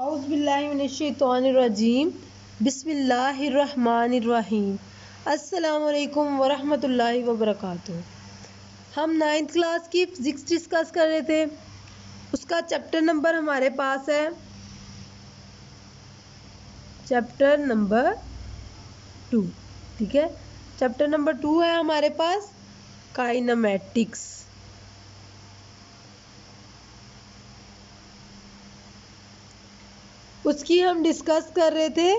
औज़ुबिल्लाहिमिनश्शैतानिर्रजीम बिस्मिल्लाहिर्रहमानिर्रहीम अस्सलामुअलैकुम वरहमतुल्लाहि वबरकातुहू। हम 9th क्लास की फिज़िक्स डिस्कस कर रहे थे। उसका चैप्टर नंबर हमारे पास है चैप्टर नंबर 2। ठीक है, चैप्टर नंबर 2 है हमारे पास काइनेमैटिक्स। उसकी हम डिस्कस कर रहे थे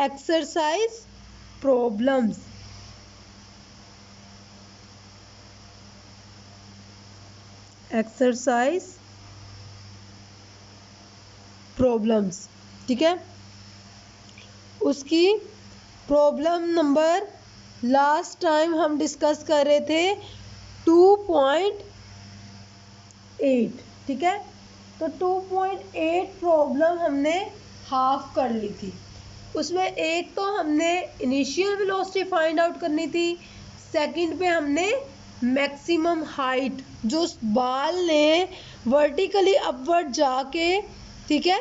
एक्सरसाइज प्रॉब्लम्स। एक्सरसाइज प्रॉब्लम्स, ठीक है। उसकी प्रॉब्लम नंबर लास्ट टाइम हम डिस्कस कर रहे थे 2.8, ठीक है। तो 2.8 प्रॉब्लम हमने हाफ कर ली थी। उसमें एक तो हमने इनिशियल वेलोसिटी फाइंड आउट करनी थी, सेकंड पे हमने मैक्सिमम हाइट जो उस बाल ने वर्टिकली अपवर्ड जाके, ठीक है,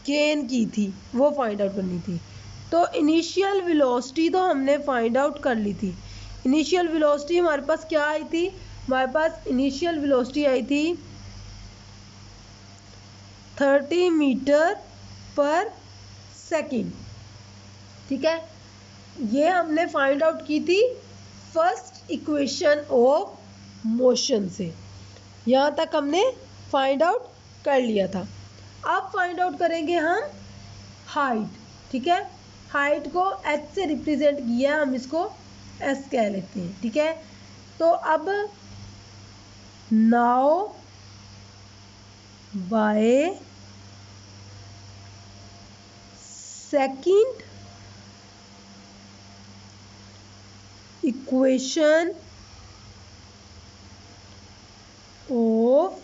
गेन की थी, वो फाइंड आउट करनी थी। तो इनिशियल वेलोसिटी तो हमने फाइंड आउट कर ली थी। इनिशियल वेलोसिटी हमारे पास क्या आई थी? हमारे पास इनिशियल वेलोसिटी आई थी 30 मीटर पर सेकेंड, ठीक है। ये हमने फाइंड आउट की थी फर्स्ट इक्वेशन ऑफ मोशन से। यहाँ तक हमने फाइंड आउट कर लिया था। अब फाइंड आउट करेंगे हम हाइट, ठीक है। हाइट को h से रिप्रेजेंट किया, हम इसको s कह लेते हैं, ठीक है। तो अब now by second equation of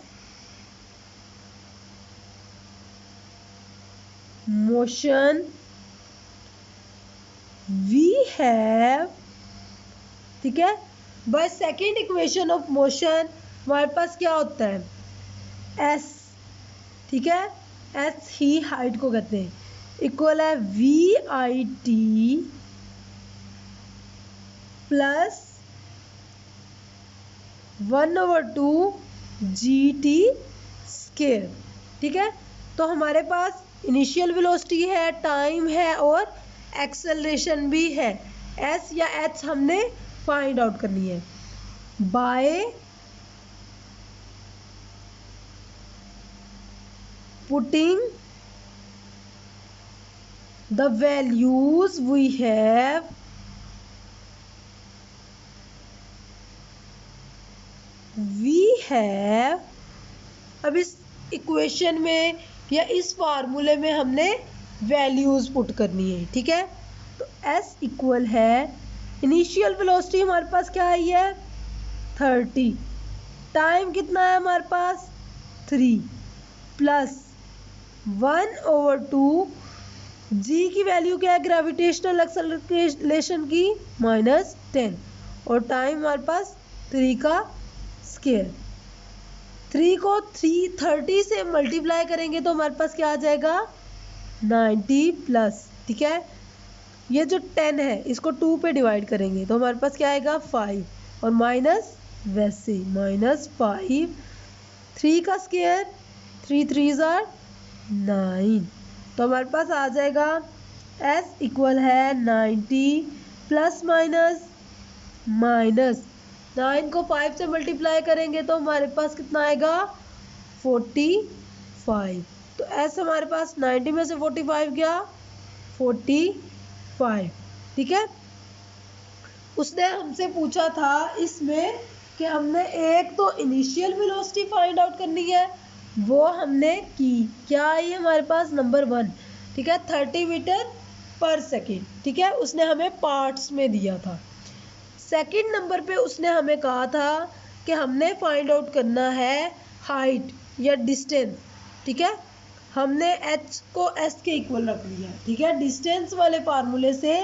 motion we have, ठीक है। By second equation of motion हमारे पास क्या होता है? s, ठीक है। s ही हाइट को कहते हैं, इक्वल है VIT प्लस 1/2 GT स्क्वायर, ठीक है। तो हमारे पास इनिशियल वेलोसिटी है, टाइम है और एक्सेलरेशन भी है। s या h हमने फाइंड आउट करनी है by putting the values we have अब इस इक्वेशन में या इस फार्मूले में हमने वैल्यूज पुट करनी है, ठीक है। तो s इक्वल है, इनिशियल वेलोसिटी हमारे पास क्या आई है 30, टाइम कितना है हमारे पास 3 प्लस 1/2 जी की वैल्यू क्या है ग्रेविटेशनल एक्सेलरेशन की -10 और टाइम हमारे पास 3 का स्क्वायर। 3 को 330 से मल्टीप्लाई करेंगे तो हमारे पास क्या आ जाएगा 90 प्लस, ठीक है। ये जो 10 है इसको 2 पे डिवाइड करेंगे तो हमारे पास क्या आएगा 5 और माइनस वैसे -5, 3 का स्क्वायर 3 3 आर 9, तो हमारे पास आ जाएगा s इक्वल है 90 प्लस माइनस 9 को 5 से मल्टीप्लाई करेंगे तो हमारे पास कितना आएगा 45। तो s हमारे पास 90 में से 45 गया 45, ठीक है। उसने हमसे पूछा था इसमें कि हमने एक तो इनिशियल वेलोसिटी फाइंड आउट करनी है, वो हमने की। क्या आई हमारे पास नंबर 1, ठीक है, 30 मीटर पर सेकेंड, ठीक है। उसने हमें पार्ट्स में दिया था। सेकंड नंबर पे उसने हमें कहा था कि हमने फाइंड आउट करना है हाइट या डिस्टेंस, ठीक है। हमने h को s के इक्वल रख लिया, ठीक है। डिस्टेंस वाले फार्मूले से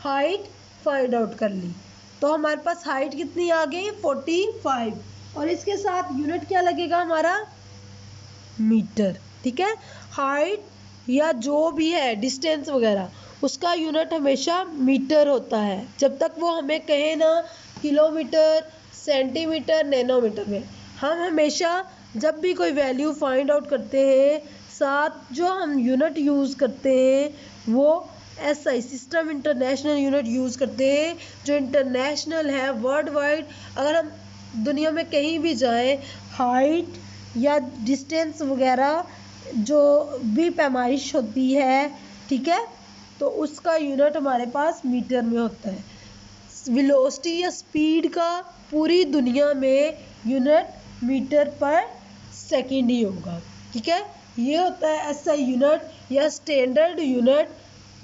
हाइट फाइंड आउट कर ली तो हमारे पास हाइट कितनी आ गई 45 और इसके साथ यूनिट क्या लगेगा हमारा मीटर, ठीक है। हाइट या जो भी है डिस्टेंस वगैरह, उसका यूनिट हमेशा मीटर होता है, जब तक वो हमें कहे ना किलोमीटर, सेंटीमीटर, नैनोमीटर में। हम हमेशा जब भी कोई वैल्यू फाइंड आउट करते हैं, साथ जो हम यूनिट यूज़ करते हैं वो SI system international unit use करते हैं, जो इंटरनेशनल है, वर्ल्ड वाइड। अगर हम दुनिया में कहीं भी जाएं, हाइट या डिस्टेंस वगैरह जो भी पैमाइश होती है, ठीक है, तो उसका यूनिट हमारे पास मीटर में होता है। वेलोसिटी या स्पीड का पूरी दुनिया में यूनिट मीटर पर सेकंड ही होगा, ठीक है। ये होता है SI यूनिट या स्टैंडर्ड यूनिट,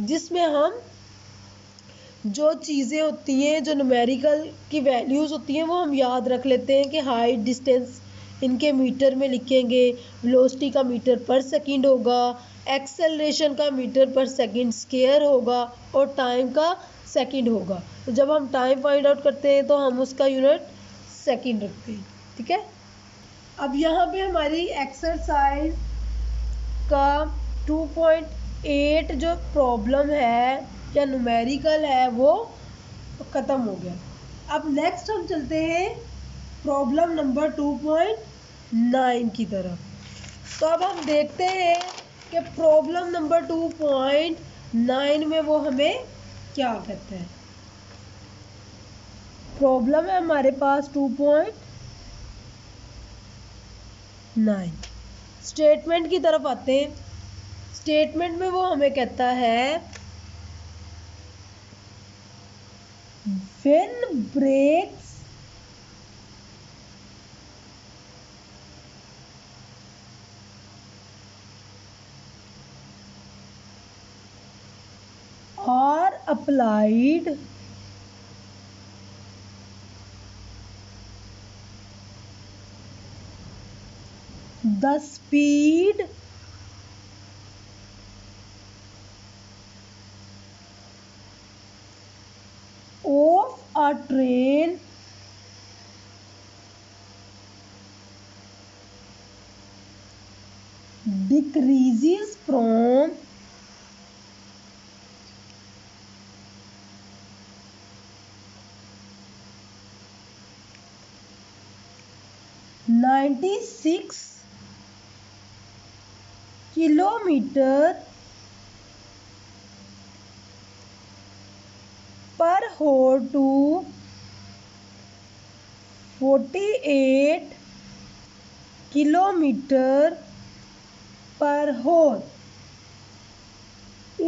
जिसमें हम जो चीज़ें होती हैं, जो न्यूमेरिकल की वैल्यूज़ होती हैं, वो हम याद रख लेते हैं कि हाइट, डिस्टेंस इनके मीटर में लिखेंगे, वेलोसिटी का मीटर पर सेकंड होगा, एक्सेलरेशन का मीटर पर सेकंड स्क्वायर होगा, और टाइम का सेकंड होगा। तो जब हम टाइम फाइंड आउट करते हैं तो हम उसका यूनिट सेकंड रखते हैं, ठीक है। अब यहाँ पे हमारी एक्सरसाइज का 2.8 जो प्रॉब्लम है या न्यूमेरिकल है वो ख़त्म हो गया। अब नेक्स्ट हम चलते हैं प्रॉब्लम नंबर 2.9 की तरफ। तो अब हम देखते हैं कि प्रॉब्लम नंबर 2.9 में वो हमें क्या कहते हैं। प्रॉब्लम है हमारे पास 2.9। स्टेटमेंट की तरफ आते हैं। स्टेटमेंट में वो हमें कहता है when brakes are applied the speed of a train decreases from 96 kilometre per hour to 48 kilometre per hour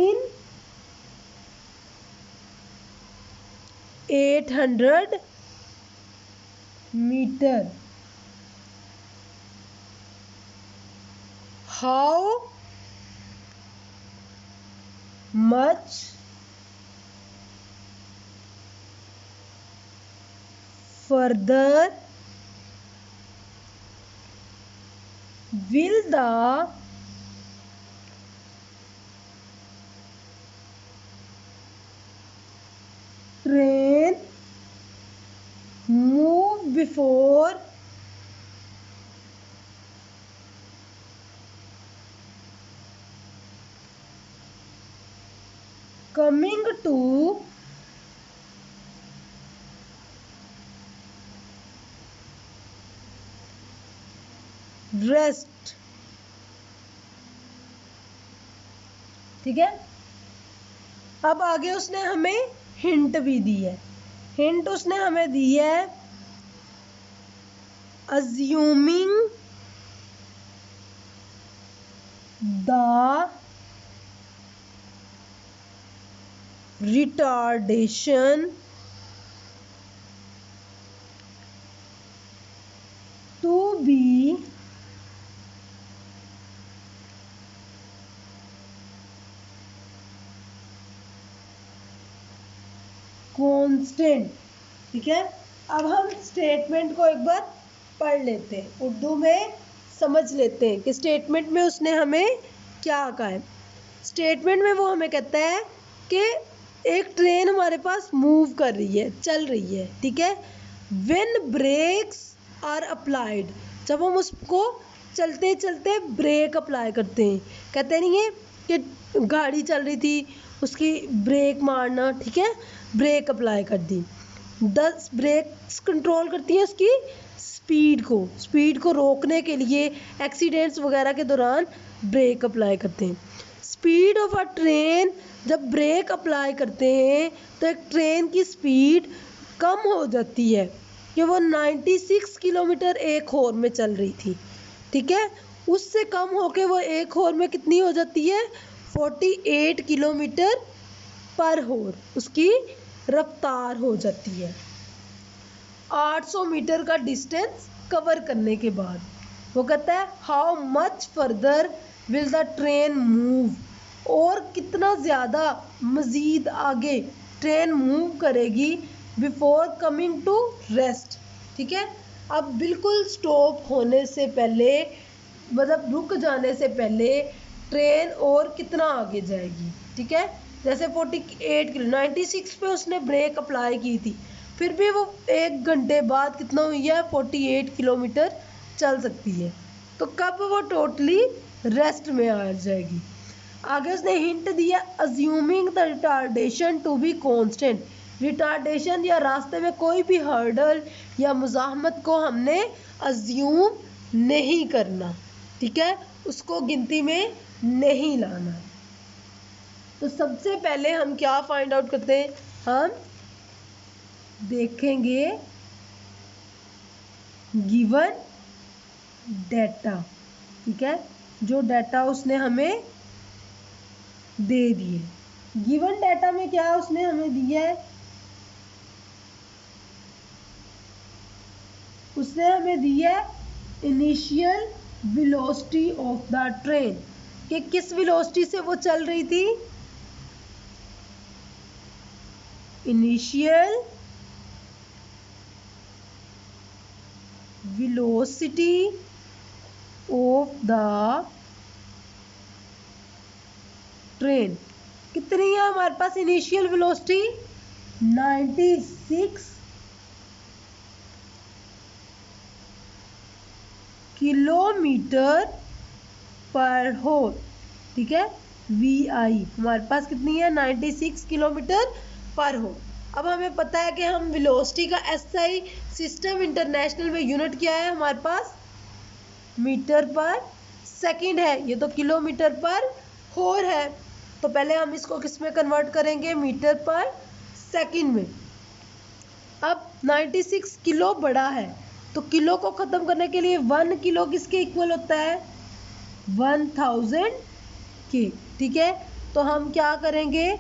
in 800 metre. How much further will the train move before coming to rest, ठीक है। अब आगे उसने हमें hint भी दी है। Hint उसने हमें दी है assuming the retardation to be constant, ठीक है। अब हम स्टेटमेंट को एक बार पढ़ लेते हैं, उर्दू में समझ लेते हैं कि स्टेटमेंट में उसने हमें क्या कहा है। स्टेटमेंट में वो हमें कहता है कि एक ट्रेन हमारे पास मूव कर रही है, चल रही है, ठीक है। व्हेन ब्रेक्स आर अप्लाइड, जब हम उसको चलते चलते ब्रेक अप्लाई करते हैं, कहते नहीं है कि गाड़ी चल रही थी, उसकी ब्रेक मारना, ठीक है, ब्रेक अप्लाई कर दी। 10 ब्रेक्स कंट्रोल करती हैं उसकी स्पीड को रोकने के लिए, एक्सीडेंट्स वगैरह के दौरान ब्रेक अप्लाई करते हैं। स्पीड ऑफ अ ट्रेन, जब ब्रेक अप्लाई करते हैं तो एक ट्रेन की स्पीड कम हो जाती है कि वो 96 किलोमीटर एक हॉर में चल रही थी, ठीक है, उससे कम होके वो एक हॉर में कितनी हो जाती है, 48 किलोमीटर पर हॉर उसकी रफ्तार हो जाती है। 800 मीटर का डिस्टेंस कवर करने के बाद वो कहता है how much further will the train move, और कितना ज़्यादा मज़ीद आगे ट्रेन मूव करेगी बिफोर कमिंग टू रेस्ट, ठीक है। अब बिल्कुल स्टॉप होने से पहले, मतलब रुक जाने से पहले ट्रेन और कितना आगे जाएगी, ठीक है। जैसे 48 किलो 96 पे उसने ब्रेक अप्लाई की थी, फिर भी वो 1 घंटे बाद कितना हुई है, 48 किलोमीटर चल सकती है। तो कब वो टोटली रेस्ट में आ जाएगी। आगे उसने हिंट दिया assuming the retardation to be constant, retardation या रास्ते में कोई भी हर्डल या मुज़ाहमत को हमने अज्यूम नहीं करना, ठीक है, उसको गिनती में नहीं लाना। तो सबसे पहले हम क्या फाइंड आउट करते हैं, हम देखेंगे गिवन डेटा, ठीक है, जो डेटा उसने हमें दे दिए। गिवन डेटा में क्या उसने हमें दिया है, उसने हमें दिया है initial velocity of the train, कि किस वेलोसिटी से वो चल रही थी, initial velocity of the train कितनी है हमारे पास, इनिशियल वेलोसिटी 96 किलोमीटर पर हॉर, ठीक है, VI हमारे पास कितनी है, 96 किलोमीटर पर हॉर। अब हमें पता है कि हम वेलोसिटी का SI सिस्टम इंटरनेशनल में यूनिट क्या है हमारे पास, मीटर पर सेकंड है, ये तो किलोमीटर पर हॉर है। तो पहले हम इसको किस में कन्वर्ट करेंगे, मीटर पर सेकंड में। अब 96 किलो बड़ा है, तो किलो को ख़त्म करने के लिए 1 किलो किसके इक्वल होता है, 1000 के, ठीक है। तो हम क्या करेंगे,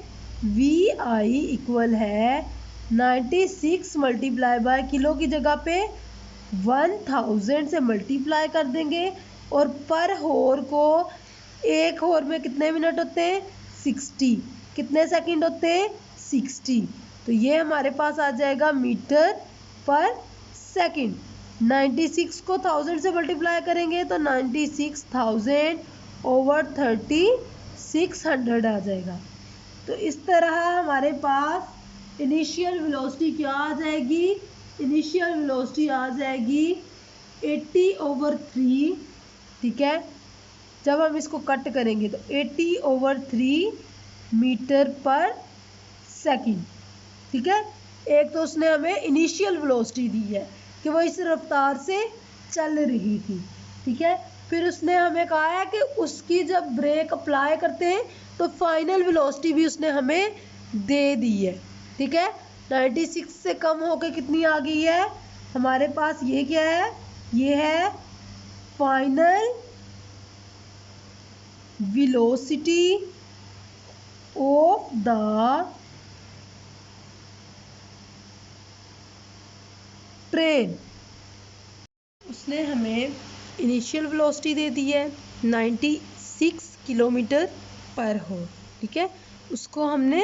VI इक्वल है 96 मल्टीप्लाई बाय किलो की जगह पे 1000 से मल्टीप्लाई कर देंगे, और पर हॉर को, एक हॉर में कितने मिनट होते हैं, 60, कितने सेकंड होते हैं, 60। तो ये हमारे पास आ जाएगा मीटर पर सेकंड। 96 को 1000 से मल्टीप्लाई करेंगे तो 96,000 ओवर 3600 आ जाएगा। तो इस तरह हमारे पास इनिशियल वेलोसिटी क्या आ जाएगी, इनिशियल वेलोसिटी आ जाएगी 80/3, ठीक है। जब हम इसको कट करेंगे तो 80/3 मीटर पर सेकंड, ठीक है। एक तो उसने हमें इनिशियल वेलोसिटी दी है कि वो इस रफ्तार से चल रही थी, ठीक है। फिर उसने हमें कहा है कि उसकी जब ब्रेक अप्लाई करते हैं तो फाइनल वेलोसिटी भी उसने हमें दे दी है, ठीक है। 96 से कम होकर कितनी आ गई है हमारे पास, ये क्या है, ये है final velocity of the train. उसने हमें इनिशियल वेलोसिटी दे दी है 96 किलोमीटर पर हॉर, ठीक है। उसको हमने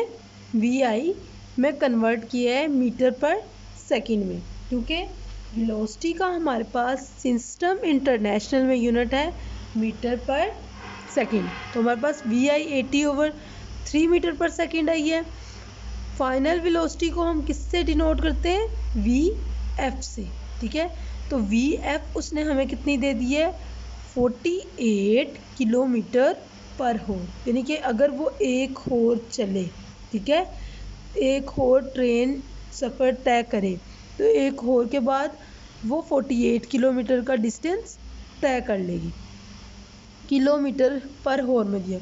VI में कन्वर्ट किया है मीटर पर सेकंड में, क्योंकि वेलोसिटी का हमारे पास सिस्टम इंटरनेशनल में यूनिट है मीटर पर सेकंड। तो हमारे पास VI 80/3 मीटर पर सेकंड आई है। फाइनल वेलोसिटी को हम किससे डिनोट करते हैं, VF से, ठीक है। तो VF उसने हमें कितनी दे दी है, 48 किलोमीटर पर होर, यानी कि अगर वो एक होर चले, ठीक है, एक होर ट्रेन सफ़र तय करे तो एक होर के बाद वो 48 किलोमीटर का डिस्टेंस तय कर लेगी। किलोमीटर पर होर में दिया,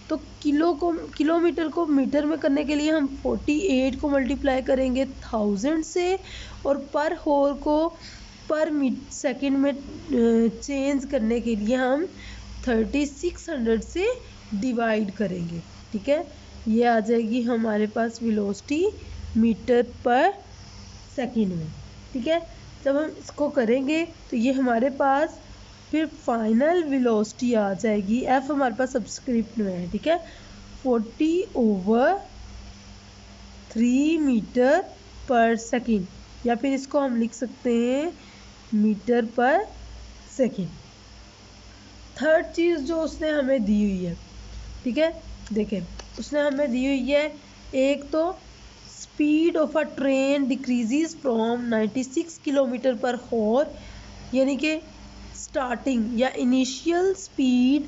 तो किलोमीटर को मीटर में करने के लिए हम 48 को मल्टीप्लाई करेंगे 1000 से, और पर होर को पर सेकंड में चेंज करने के लिए हम 3600 से डिवाइड करेंगे। ठीक है, ये आ जाएगी हमारे पास वेलोसिटी मीटर पर सेकंड में। ठीक है, जब हम इसको करेंगे तो ये हमारे पास फिर फाइनल वेलोसिटी आ जाएगी, एफ हमारे पास सब्सक्रिप्ट में है। ठीक है, 40/3 मीटर पर सेकंड, या फिर इसको हम लिख सकते हैं मीटर पर सेकंड। थर्ड चीज़ जो उसने हमें दी हुई है, ठीक है, देखें उसने हमें दी हुई है, एक तो speed of a train decreases from 96 kilometre पर हॉर, यानी कि स्टार्टिंग या इनिशियल स्पीड,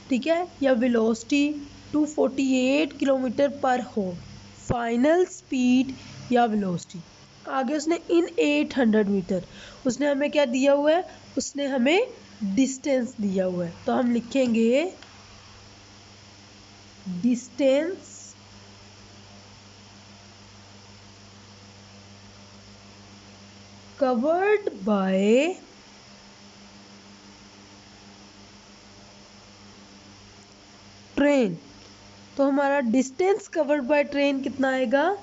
ठीक है, या वेलोसिटी टू 48 किलोमीटर पर हॉर, फाइनल स्पीड या वेलोसिटी। आगे उसने इन 800 मीटर उसने हमें क्या दिया हुआ है, उसने हमें डिस्टेंस दिया हुआ है, तो हम लिखेंगे डिस्टेंस कवर्ड बाय ट्रेन। तो हमारा डिस्टेंस कवर्ड बाय ट्रेन कितना आएगा,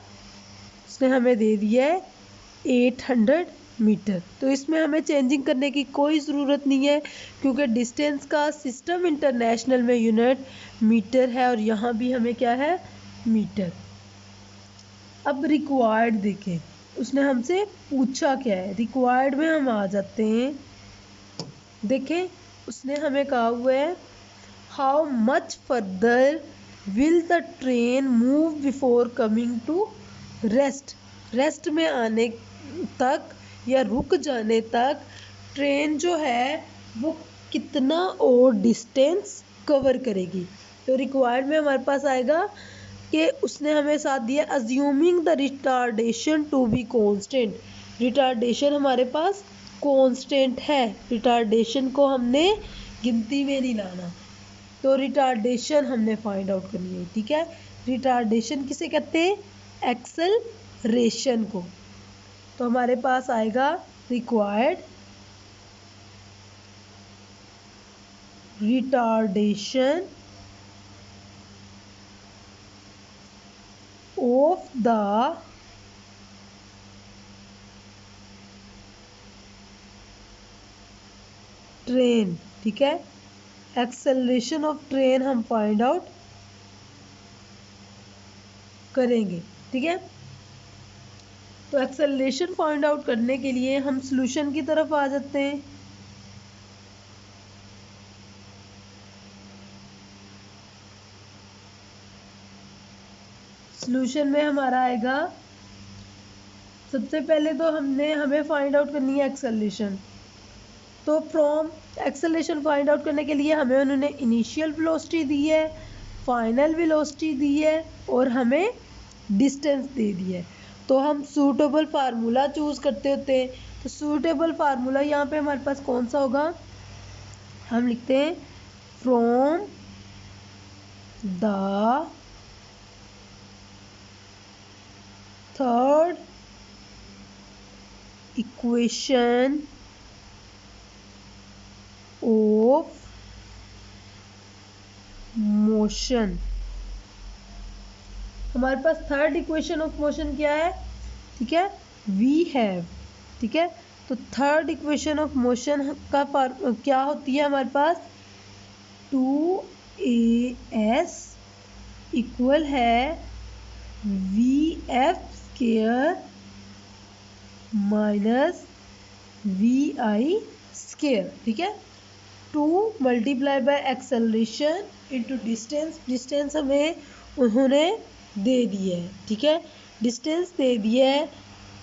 उसने हमें दे दिया है 800 मीटर। तो इसमें हमें चेंजिंग करने की कोई ज़रूरत नहीं है, क्योंकि डिस्टेंस का सिस्टम इंटरनेशनल में यूनिट मीटर है, और यहाँ भी हमें क्या है, मीटर। अब रिक्वायर्ड देखें, उसने हमसे पूछा क्या है, रिक्वायर्ड में हम आ जाते हैं। देखें उसने हमें कहा हुआ है, how much further will the train move before coming to rest. Rest में आने तक या रुक जाने तक ट्रेन जो है वो कितना और डिस्टेंस कवर करेगी। तो रिक्वायर्ड में हमारे पास आएगा कि उसने हमें साथ दिया assuming the retardation to be constant. Retardation हमारे पास कांस्टेंट है, रिटार्डेशन को हमने गिनती में नहीं लाना, तो रिटार्डेशन हमने फाइंड आउट करनी है। ठीक है, रिटार्डेशन किसे कहते हैं, एक्सेलरेशन को। तो हमारे पास आएगा required retardation of the train. ठीक है, एक्सेलरेशन ऑफ ट्रेन हम फाइंड आउट करेंगे। ठीक है, तो एक्सेलरेशन फाइंड आउट करने के लिए हम सॉल्यूशन की तरफ आ जाते हैं। सॉल्यूशन में हमारा आएगा, सबसे पहले तो हमें फाइंड आउट करनी है एक्सेलरेशन। तो फ्रॉम एक्सेलरेशन फाइंड आउट करने के लिए हमें उन्होंने इनिशियल वेलोसिटी दी है, फाइनल वेलोसिटी दी है, और हमें डिस्टेंस दे दी है। तो हम सूटेबल फार्मूला चूज़ करते होते हैं। तो सूटेबल फार्मूला यहाँ पे हमारे पास कौन सा होगा, हम लिखते हैं from the third equation of motion. हमारे पास थर्ड इक्वेशन ऑफ मोशन क्या है, ठीक है, वी हैव। ठीक है, तो थर्ड इक्वेशन ऑफ मोशन का क्या होती है हमारे पास, 2as इक्वल है vf² माइनस vi²। ठीक है, 2 multiply by acceleration into distance. Distance हमें उन्होंने दे दी है। ठीक है, डिस्टेंस दे दिया है,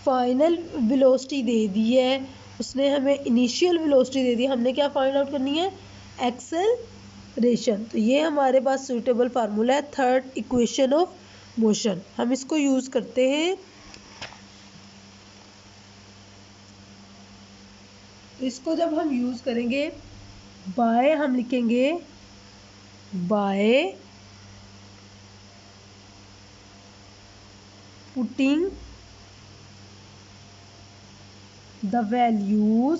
फाइनल वेलोसिटी दे दी है, उसने हमें इनिशियल वेलोसिटी दे दी है। हमने क्या फाइंड आउट करनी है, एक्सेलरेशन। एक्सेलरेशन। तो ये हमारे पास सूटेबल फार्मूला है थर्ड इक्वेशन ऑफ मोशन। हम इसको यूज करते हैं। इसको जब हम यूज करेंगे बाय, हम लिखेंगे by putting the values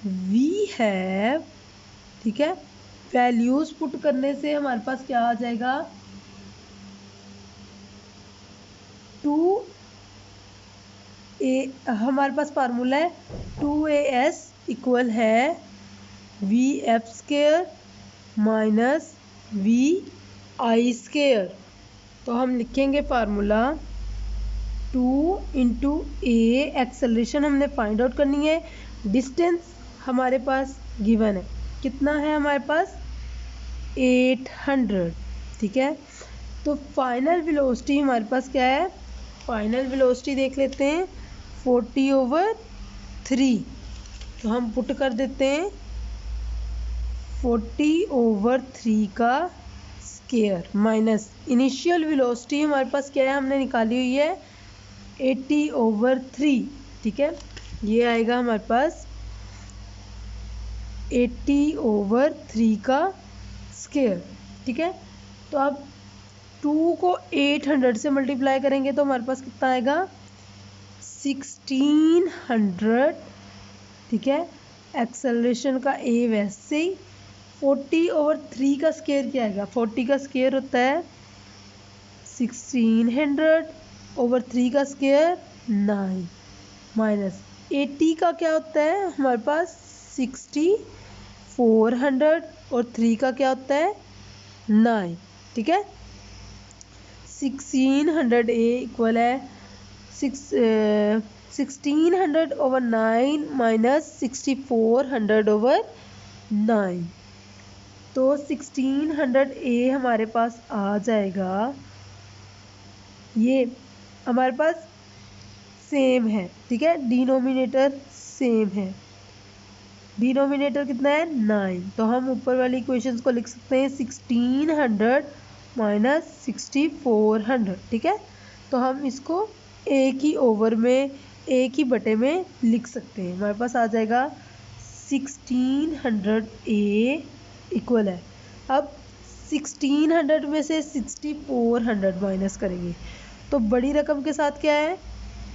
we have, ठीक है, वैल्यूज पुट करने से हमारे पास क्या आ जाएगा, 2a, हमारे पास फार्मूला है 2as इक्वल है v f square minus v i square. तो हम लिखेंगे फार्मूला 2 इंटू ए, एक्सेलरेशन हमने फाइंड आउट करनी है, डिस्टेंस हमारे पास गिवन है, कितना है हमारे पास 800, ठीक है। तो फाइनल वेलोसिटी हमारे पास क्या है, फाइनल वेलोसिटी देख लेते हैं 40/3। तो हम पुट कर देते हैं 40/3 का स्केयर माइनस इनिशियल वेलोसिटी हमारे पास क्या है, हमने निकाली हुई है 80/3, ठीक है। ये आएगा हमारे पास 80/3 का स्केयर, ठीक है। तो अब 2 को 800 से मल्टीप्लाई करेंगे तो हमारे पास कितना आएगा 1600, ठीक है। एक्सेलरेशन का ए वैसे ही 40/3 का स्केयर क्या आएगा, 40 का स्केयर होता है 1600/3 का स्केयर 9 माइनस 80 का क्या होता है हमारे पास 6400 और 3 का क्या होता है 9, ठीक है। 1600 ए इक्वल है 1600/9 माइनस 6400/9। तो 1600 ए हमारे पास आ जाएगा, ये हमारे पास सेम है, ठीक है, डिनोमिनेटर सेम है, डिनोमिनेटर कितना है 9। तो हम ऊपर वाली इक्वेशंस को लिख सकते हैं 1600 माइनस 6400, ठीक है। तो हम इसको एक ही ओवर में, एक ही बटे में लिख सकते हैं, हमारे पास आ जाएगा 1600 ए इक्वल है। अब 1600 में से 6400 माइनस करेंगे तो बड़ी रकम के साथ क्या है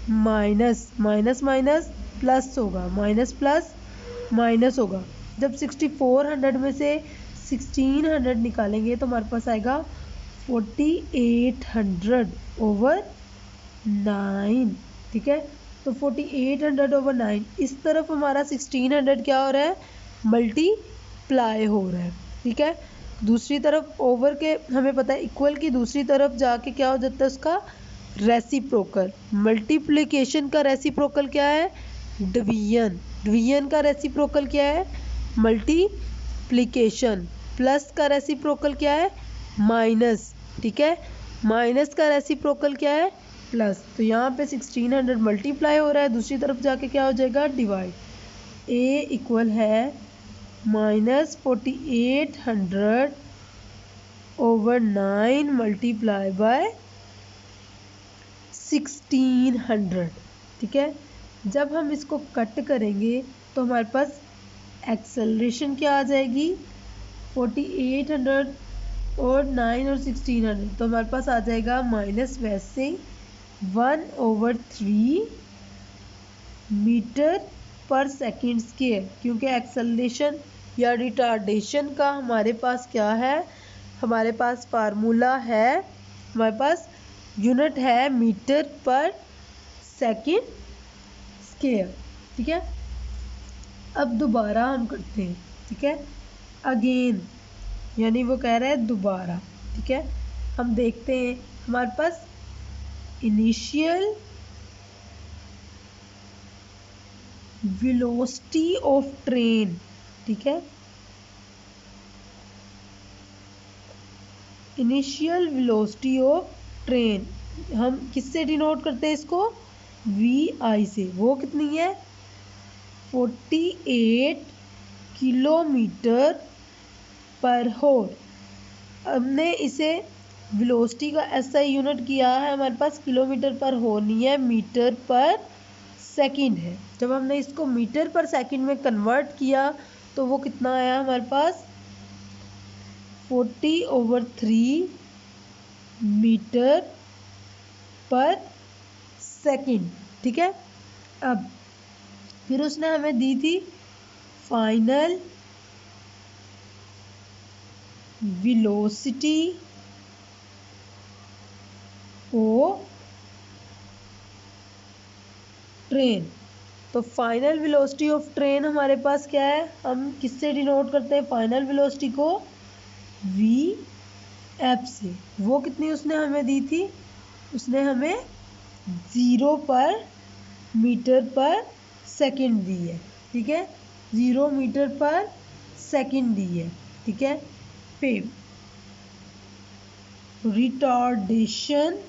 माइनस, माइनस माइनस प्लस होगा, माइनस प्लस माइनस होगा। जब 6400 में से 1600 निकालेंगे तो हमारे पास आएगा 4800/9, ठीक है। तो 4800/9 इस तरफ हमारा 1600 क्या हो रहा है मल्टीप्लाई हो रहा है, ठीक है। दूसरी तरफ ओवर के हमें पता है इक्वल की दूसरी तरफ जाके क्या हो जाता है उसका रेसिप्रोकल। मल्टीप्लिकेशन का रेसिप्रोकल क्या है डिवीजन, डिवीजन का रेसिप्रोकल क्या है मल्टीप्लिकेशन, प्लस का रेसिप्रोकल क्या है माइनस, ठीक है, माइनस का रेसिप्रोकल क्या है प्लस। तो यहाँ पे 1600 मल्टीप्लाई हो रहा है, दूसरी तरफ जाके क्या हो जाएगा डिवाइड। ए इक्वल है माइनस 4800/9 मल्टीप्लाई बाय 1600, ठीक है। जब हम इसको कट करेंगे तो हमारे पास एक्सेलरेशन क्या आ जाएगी 4800 और 9 और 1600, तो हमारे पास आ जाएगा माइनस वैसे 1/3 मीटर पर सेकेंड स्क्वायर, क्योंकि एक्सेलरेशन या रिटार्डेशन का हमारे पास क्या है, हमारे पास फार्मूला है, हमारे पास यूनिट है मीटर पर सेकेंड स्क्वायर, ठीक है। अब दोबारा हम करते हैं, ठीक है, अगेन यानी वो कह रहा है दोबारा, ठीक है। हम देखते हैं हमारे पास इनिशियल वेलोसिटी ऑफ ट्रेन, ठीक है, इनिशियल वेलोसिटी ऑफ ट्रेन हम किससे डिनोट करते हैं इसको वी आई से, वो कितनी है 48 किलोमीटर पर हॉर। हमने इसे वेलोसिटी का ऐसा यूनिट किया है, हमारे पास किलोमीटर पर हॉर नहीं है, मीटर पर सेकंड है। जब हमने इसको मीटर पर सेकंड में कन्वर्ट किया तो वो कितना आया हमारे पास 40/3 मीटर पर सेकंड। ठीक है, अब फिर उसने हमें दी थी फाइनल वेलोसिटी ऑफ ट्रेन। तो फाइनल वेलोसिटी ऑफ ट्रेन हमारे पास क्या है, हम किससे डिनोट करते हैं फाइनल वेलोसिटी को, वी एफ से। वो कितनी उसने हमें दी थी, उसने हमें 0 पर मीटर पर सेकंड दी है। ठीक है, 0 मीटर पर सेकंड दी है। ठीक है, फिर रिटार्डेशन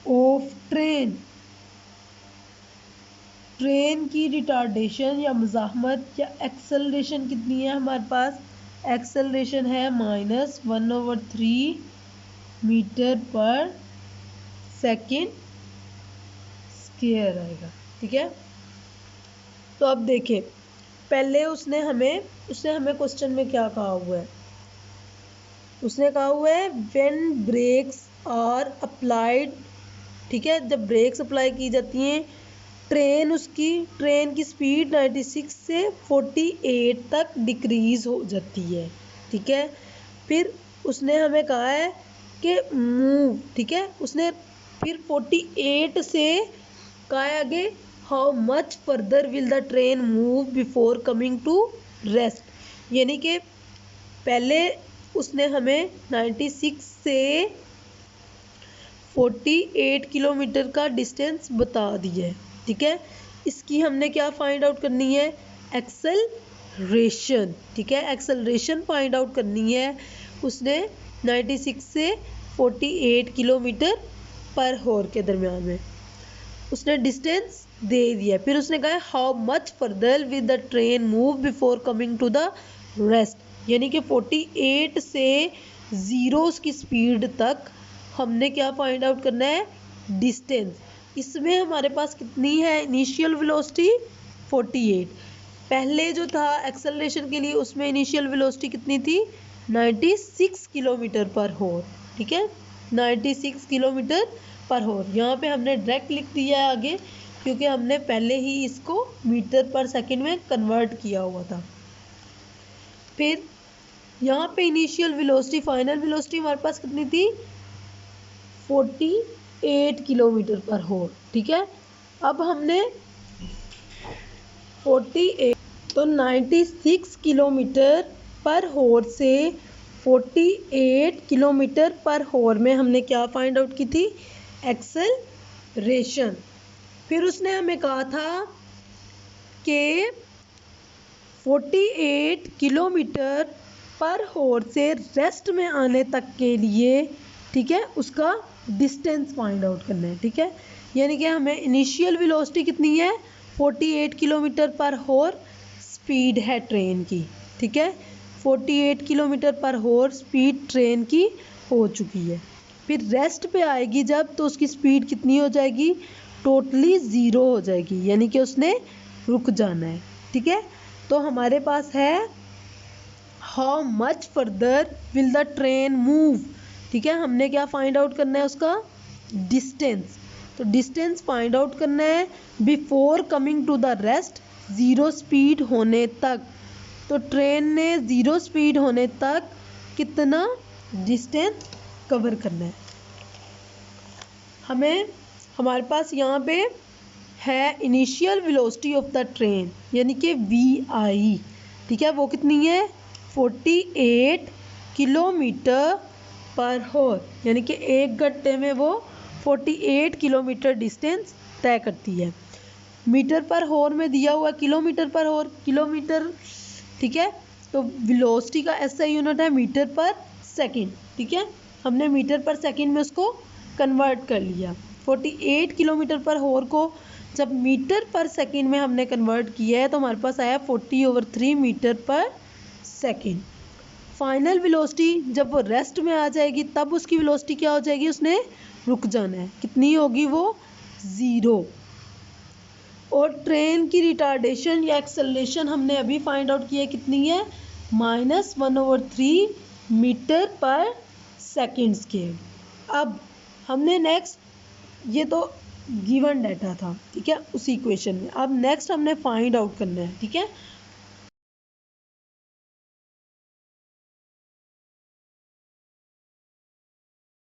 ऑफ ट्रेन, ट्रेन की रिटार्डेशन या मज़ाहमत या एक्सेलरेशन कितनी है हमारे पास, एक्सेलरेशन है -1/3 मीटर पर सेकंड स्क्वायर आएगा। ठीक है, तो अब देखें, पहले उसने हमें क्वेश्चन में क्या कहा हुआ है, उसने कहा हुआ है व्हेन ब्रेक्स आर अप्लाइड। ठीक है, जब ब्रेक्स अप्लाई की जाती हैं ट्रेन की स्पीड 96 से 48 तक डिक्रीज हो जाती है। ठीक है, फिर उसने हमें कहा है कि मूव। ठीक है, उसने फिर 48 से कहा है आगे how much further will the train move before coming to rest, यानी कि पहले उसने हमें 96 से 48 किलोमीटर का डिस्टेंस बता दिया है। ठीक है, इसकी हमने क्या फाइंड आउट करनी है, एक्सेलरेशन। ठीक है, एक्सेलरेशन फाइंड आउट करनी है। उसने 96 से 48 किलोमीटर पर हॉर के दरमियान में उसने डिस्टेंस दे दिया। फिर उसने कहा how much further with the train move before coming to the rest, यानी कि 48 से 0 की स्पीड तक हमने क्या फाइंड आउट करना है, डिस्टेंस। इसमें हमारे पास कितनी है इनिशियल वेलोसिटी 48, पहले जो था एक्सेलरेशन के लिए उसमें इनिशियल वेलोसिटी कितनी थी 96 किलोमीटर पर हॉर। ठीक है, 96 किलोमीटर पर हॉर। यहाँ पे हमने डायरेक्ट लिख दिया है आगे, क्योंकि हमने पहले ही इसको मीटर पर सेकंड में कन्वर्ट किया हुआ था। फिर यहाँ पे इनिशियल वेलोसिटी फाइनल वेलोसिटी हमारे पास कितनी थी 48 किलोमीटर पर हॉर। ठीक है, अब हमने 48 तो 96 किलोमीटर पर हॉर से 48 किलोमीटर पर हॉर में हमने क्या फाइंड आउट की थी, एक्सेलरेशन। फिर उसने हमें कहा था कि 48 किलोमीटर पर हॉर से रेस्ट में आने तक के लिए, ठीक है, उसका डिस्टेंस फाइंड आउट करना है। ठीक है, यानी कि हमें इनिशियल वेलोसिटी कितनी है 48 किलोमीटर पर हॉर स्पीड है ट्रेन की। ठीक है, 48 किलोमीटर पर हॉर स्पीड ट्रेन की हो चुकी है। फिर रेस्ट पे आएगी जब, तो उसकी स्पीड कितनी हो जाएगी, टोटली 0 हो जाएगी, यानी कि उसने रुक जाना है। ठीक है, तो हमारे पास है how much further will the train move. ठीक है, हमने क्या फाइंड आउट करना है, उसका डिस्टेंस। तो डिस्टेंस फाइंड आउट करना है before coming to the rest, 0 speed होने तक। तो ट्रेन ने 0 स्पीड होने तक कितना डिस्टेंस कवर करना है। हमारे पास यहाँ पे है initial velocity of the train, यानी कि VI। ठीक है, वो कितनी है 48 किलोमीटर पर हॉर, यानी कि 1 घंटे में वो 48 किलोमीटर डिस्टेंस तय करती है। मीटर पर हॉर में दिया हुआ किलोमीटर पर हॉर, किलोमीटर। ठीक है, तो वेलोसिटी का ऐसा यूनिट है मीटर पर सेकंड। ठीक है, हमने मीटर पर सेकंड में उसको कन्वर्ट कर लिया। 48 किलोमीटर पर हॉर को जब मीटर पर सेकंड में हमने कन्वर्ट किया है तो हमारे पास आया 40/3 मीटर पर सेकंड। फाइनल वेलोसिटी जब वो रेस्ट में आ जाएगी तब उसकी वेलोसिटी क्या हो जाएगी, उसने रुक जाना है, कितनी होगी वो 0। और ट्रेन की रिटार्डेशन या एक्सेलरेशन हमने अभी फाइंड आउट किया कितनी है, -1/3 मीटर पर सेकंड स्क्वायर। अब हमने नेक्स्ट, ये तो गिवन डाटा था, ठीक है, उसी इक्वेशन में। अब नेक्स्ट हमने फाइंड आउट करना है, ठीक है।